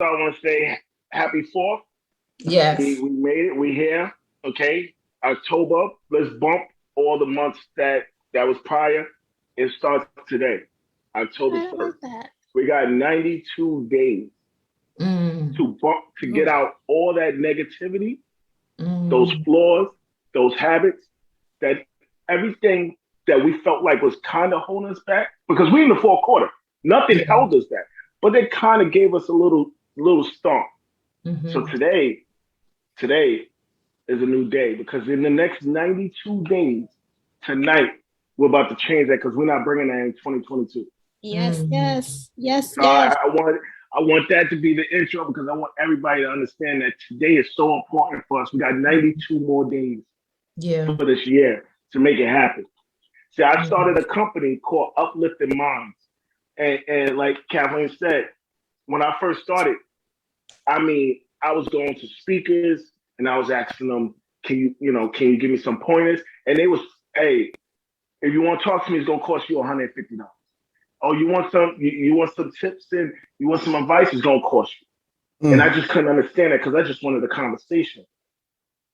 I want to say happy 4th. We Yes. we made it. We here. Okay. October. Let's bump all the months that was prior. It starts today, October I like 1st. that. We got 92 days Mm, to bump to get Oof. out all that negativity, those mm, flaws, those habits, that everything that we felt like was kind of holding us back because we in the fourth quarter. Nothing yeah. held us back, but they kind of gave us a little stomp. So Hmm. today is a new day because in the next 92 days, tonight, we're about to change that because we're not bringing that in 2022. Yes, Hmm. yes, yes, So yes. I want that to be the intro because I want everybody to understand that today is so important for us. We got 92 more days Yeah. for this year to make it happen. See, I started Hmm. a company called Uplifting Minds. And like Kathleen said, when I first started, I mean, I was going to speakers and I was asking them, can you give me some pointers? And they was, hey, if you want to talk to me, it's gonna cost you $150. Oh, you want some tips and you want some advice, it's gonna cost you. And I Mm. just couldn't understand it because I just wanted a conversation.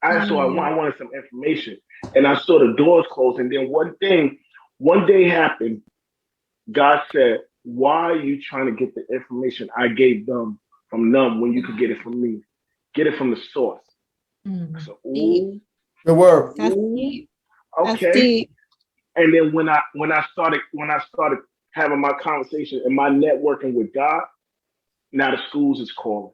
Mm. I wanted some information, and I saw the doors close. And then one day happened. God said, "Why are you trying to get the information I gave from them when you could get it from me? Get it from the source." I Mm. said, Deep. "Ooh, Good word. That's ooh, deep. That's okay." deep. And then when I started having my conversation and my networking with God, now the schools is calling.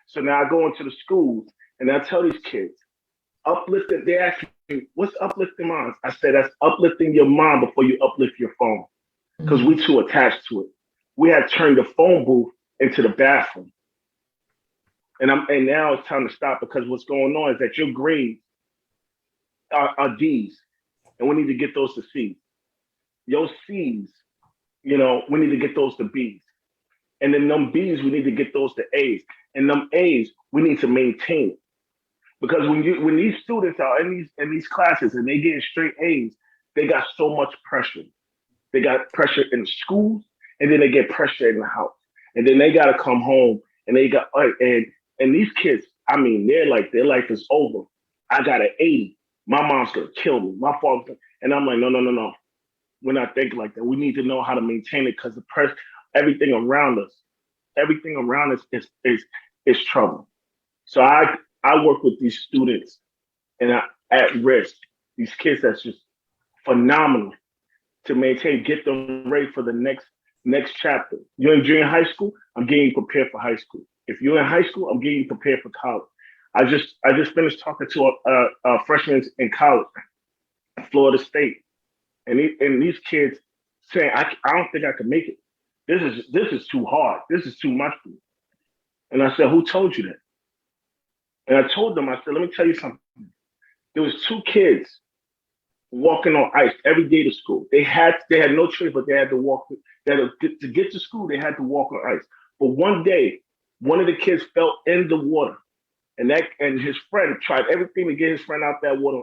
So now I go into the schools and I tell these kids, uplifting. They ask me, "What's uplifting minds?" I said, "That's uplifting your mind before you uplift your phone, because we Mm. too attached to it. We have turned the phone booth into the bathroom, and now it's time to stop because what's going on is that your grades are D's, and we need to get those to C's. Your C's, we need to get those to B's. And then them B's, we need to get those to A's. And them A's, we need to maintain it. Because when these students are in these classes and they get straight A's, they got so much pressure. They got pressure in schools, and then they get pressure in the house, and then they got to come home, and they got and these kids. I mean, they're like their life is over. I got an 80. My mom's gonna kill me. My father, and I'm like, no, no, no, no. We're not thinking like that. We need to know how to maintain it because the press, everything around us, everything around us is trouble. So I work with these students and at risk, these kids that's just phenomenal to maintain, get them ready for the next chapter. You're in junior high school, I'm getting you prepared for high school. If you're in high school, I'm getting you prepared for college. I just finished talking to a freshman in college, Florida State, and these kids saying, I don't think I can make it. This is too hard. This is too much for me. And I said, who told you that? And I told them, I said, let me tell you something. There was two kids walking on ice every day to school. They had no choice, but they had to walk. They had to get to school. They had to walk on ice. But one day, one of the kids fell in the water, and his friend tried everything to get his friend out that water.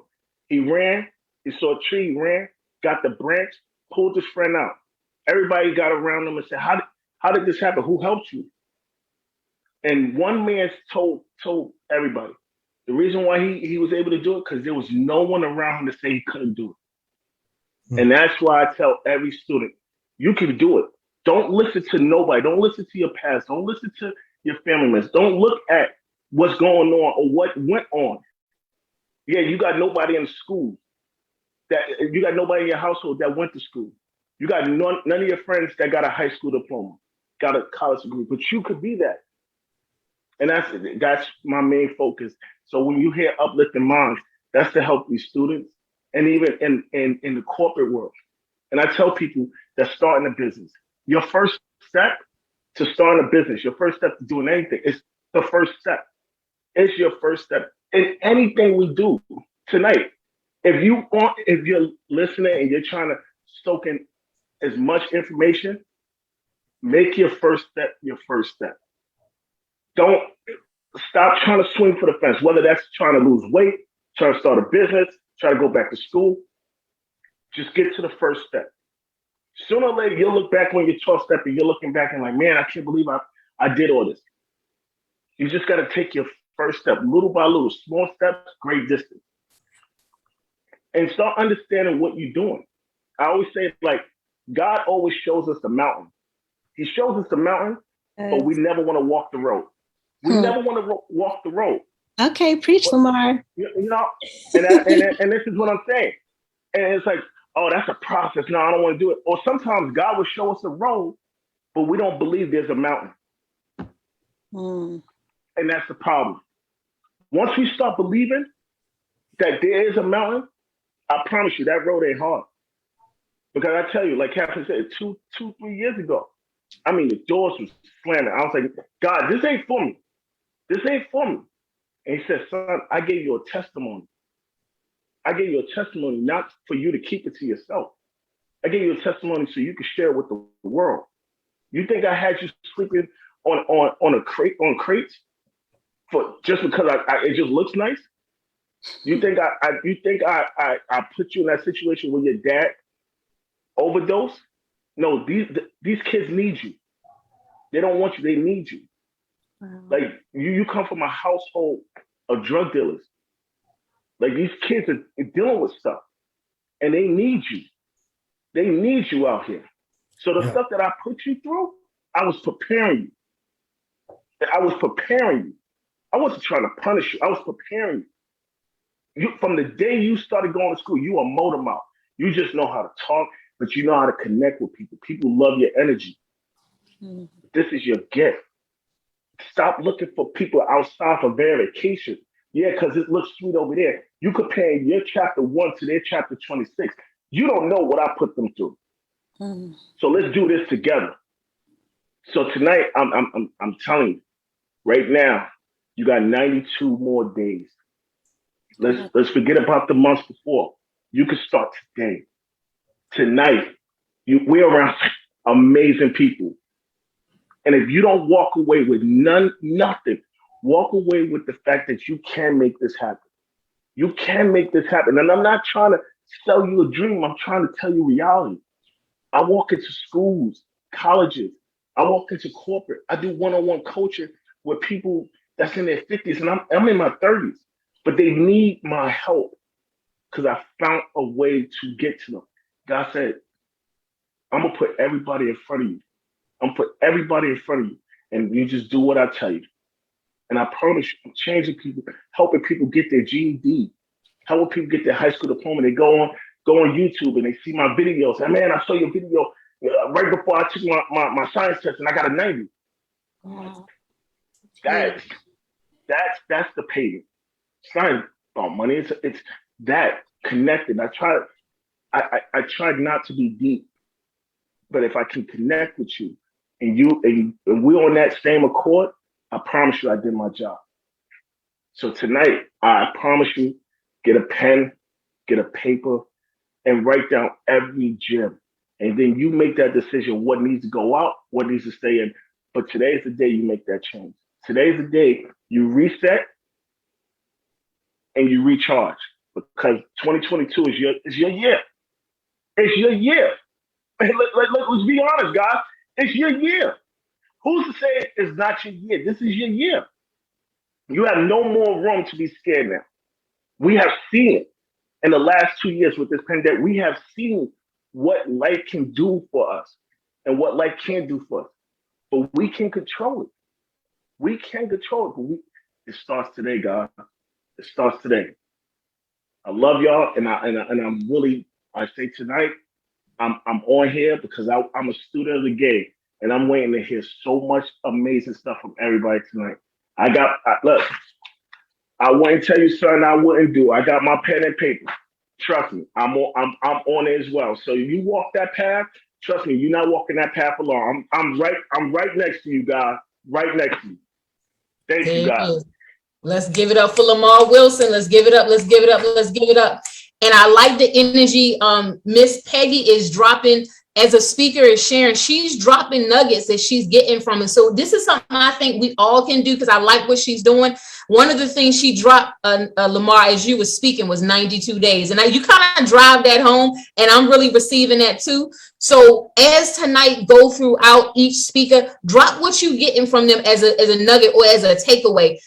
He ran. He saw a tree. He ran. Got the branch. Pulled his friend out. Everybody got around him and said, "How did this happen? Who helped you?" And one man told everybody the reason why he was able to do it because there was no one around him to say he couldn't do it. Mm. And that's why I tell every student, you can do it. Don't listen to nobody. Don't listen to your past. Don't listen to your family members. Don't look at what's going on or what went on. Yeah, you got nobody in the school that you got nobody in your household that went to school. You got none of your friends that got a high school diploma, got a college degree, but you could be that. And that's my main focus. So when you hear uplifting minds, that's to help these students and even in the corporate world. And I tell people that starting a business, your first step to starting a business, your first step to doing anything is the first step. It's your first step in anything we do tonight. If you're listening and you're trying to soak in as much information, make your first step your first step. Don't stop trying to swing for the fence, whether that's trying to lose weight, trying to start a business, trying to go back to school. Just get to the first step. Sooner or later, you'll look back when you're 12 step and you're looking back and like, man, I can't believe I did all this. You just got to take your first step, little by little, small steps, great distance, and start understanding what you're doing. I always say, like, God always shows us the mountain. He shows us the mountain, but we never want to walk the road. We never want to walk the road. Okay, preach, Lemar. You know, and this is what I'm saying. And it's like, oh, that's a process. No, I don't want to do it. Or sometimes God will show us a road, but we don't believe there's a mountain. And that's the problem. Once we start believing that there is a mountain, I promise you that road ain't hard. Because I tell you, like Catherine said, 3 years ago, I mean, the doors was slamming. I was like, God, this ain't for me. This ain't for me. And he said, son, I gave you a testimony. I gave you a testimony not for you to keep it to yourself. I gave you a testimony so you could share it with the world. You think I had you sleeping on crates for just because it just looks nice? You think I put you in that situation where your dad overdosed? No, these kids need you. They don't want you. They need you. Wow. Like you come from a household of drug dealers. Like these kids are dealing with stuff, and they need you. They need you out here. So the stuff that I put you through, I was preparing you. I was preparing you. I wasn't trying to punish you. I was preparing you. From the day you started going to school, you are motor mouth. You just know how to talk, but you know how to connect with people. People love your energy. This is your gift. Stop looking for people outside for verification. Yeah, because it looks sweet over there. You comparing your chapter 1 to their chapter 26. You don't know what I put them through. So let's do this together. So tonight, I'm telling you, right now, you got 92 more days. Let's forget about the months before. You can start today. Tonight, we're around amazing people. And if you don't walk away with nothing, walk away with the fact that you can make this happen. You can make this happen. And I'm not trying to sell you a dream. I'm trying to tell you reality. I walk into schools, colleges. I walk into corporate. I do one-on-one coaching with people that's in their 50s, and I'm in my 30s. But they need my help because I found a way to get to them. God said, I'm going to put everybody in front of you. I'm going to put everybody in front of you, and you just do what I tell you. And I promise you, I'm changing people, helping people get their GED, helping people get their high school diploma. They go on YouTube and they see my videos. And man, I saw your video right before I took my science test and I got a 90. Wow. That's the payment. It's not about money. It's that connected. I tried not to be deep, but if I can connect with you and we're on that same accord, I promise you I did my job. So tonight, I promise you, get a pen, get a paper, and write down every gem. And then you make that decision, what needs to go out, what needs to stay in. But today is the day you make that change. Today is the day you reset and you recharge. Because 2022 is your year. It's your year. Let's be honest, guys. It's your year. Who's to say it's not your year? This is your year. You have no more room to be scared now. We have seen it in the last 2 years with this pandemic. We have seen what life can do for us and what life can do for us. But we can control it. We can control it. But it starts today, God. It starts today. I love y'all, and I'm really, I say tonight, I'm on here because I'm a student of the game. And I'm waiting to hear so much amazing stuff from everybody tonight. Look, I wouldn't tell you something I wouldn't do. I got my pen and paper. Trust me, I'm on it as well. So if you walk that path, trust me, you're not walking that path alone. I'm right next to you, guys. Right next to you. Thank you, guys. Let's give it up for Lemar Wilson. Let's give it up. Let's give it up. Let's give it up. And I like the energy. Miss Peggy is dropping. As a speaker is sharing, she's dropping nuggets that she's getting from it. So this is something I think we all can do because I like what she's doing. One of the things she dropped, Lemar, as you were speaking, was 92 days. And you kind of drive that home, and I'm really receiving that too. So as tonight go throughout each speaker, drop what you're getting from them as a nugget or as a takeaway.